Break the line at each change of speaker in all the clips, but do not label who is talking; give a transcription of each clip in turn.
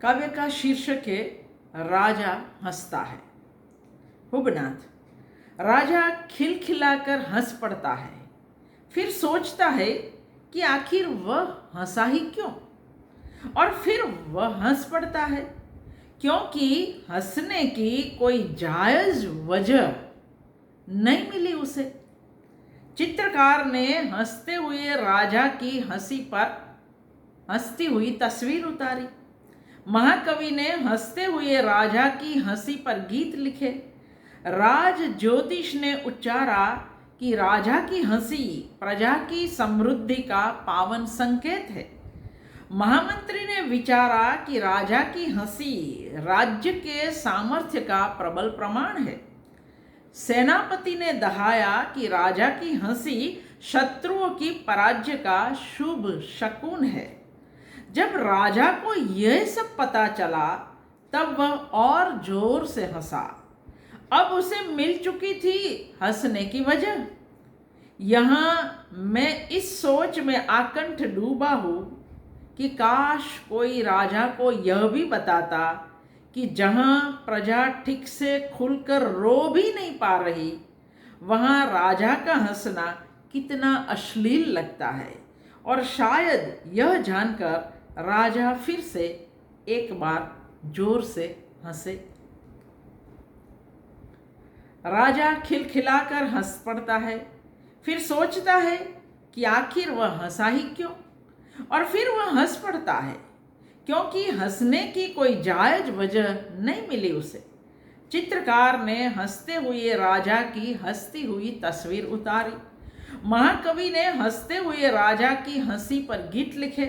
काव्य का शीर्षक है राजा हंसता है। हुबनाथ। राजा खिलखिलाकर हंस पड़ता है, फिर सोचता है कि आखिर वह हंसा ही क्यों, और फिर वह हंस पड़ता है क्योंकि हंसने की कोई जायज वजह नहीं मिली उसे। चित्रकार ने हंसते हुए राजा की हंसी पर हंसती हुई तस्वीर उतारी। महाकवि ने हंसते हुए राजा की हंसी पर गीत लिखे। राज ज्योतिष ने उच्चारा कि राजा की हंसी प्रजा की समृद्धि का पावन संकेत है। महामंत्री ने विचारा कि राजा की हंसी राज्य के सामर्थ्य का प्रबल प्रमाण है। सेनापति ने दहाया कि राजा की हंसी शत्रुओं की पराजय का शुभ शकुन है। जब राजा को यह सब पता चला तब वह और जोर से हंसा। अब उसे मिल चुकी थी हंसने की वजह। यहाँ मैं इस सोच में आकंठ डूबा हूँ कि काश कोई राजा को यह भी बताता कि जहाँ प्रजा ठीक से खुलकर रो भी नहीं पा रही, वहाँ राजा का हंसना कितना अश्लील लगता है। और शायद यह जानकर राजा फिर से एक बार जोर से हंसे। राजा खिलखिलाकर हंस पड़ता है, फिर सोचता है कि आखिर वह हंसा ही क्यों, और फिर वह हंस पड़ता है क्योंकि हंसने की कोई जायज वजह नहीं मिली उसे। चित्रकार ने हंसते हुए राजा की हंसती हुई तस्वीर उतारी। महाकवि ने हंसते हुए राजा की हंसी पर गीत लिखे।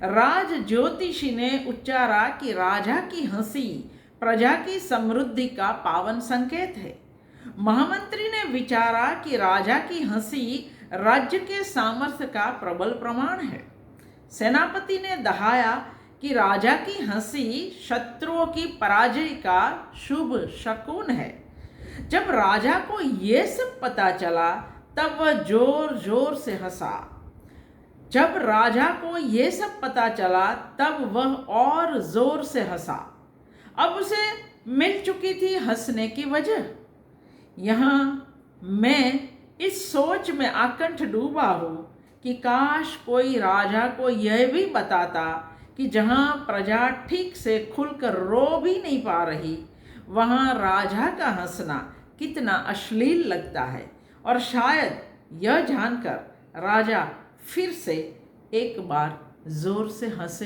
राज ज्योतिषी ने उच्चारा कि राजा की हंसी प्रजा की समृद्धि का पावन संकेत है। महामंत्री ने विचारा कि राजा की हंसी राज्य के सामर्थ्य का प्रबल प्रमाण है। सेनापति ने दहाया कि राजा की हंसी शत्रुओं की पराजय का शुभ शकुन है। जब राजा को यह सब पता चला तब वह जोर जोर से हंसा। जब राजा को यह सब पता चला तब वह और जोर से हंसा। अब उसे मिल चुकी थी हंसने की वजह। यहाँ मैं इस सोच में आकंठ डूबा हूँ कि काश कोई राजा को यह भी बताता कि जहाँ प्रजा ठीक से खुलकर रो भी नहीं पा रही, वहाँ राजा का हंसना कितना अश्लील लगता है। और शायद यह जानकर राजा फिर से एक बार जोर से हंसे।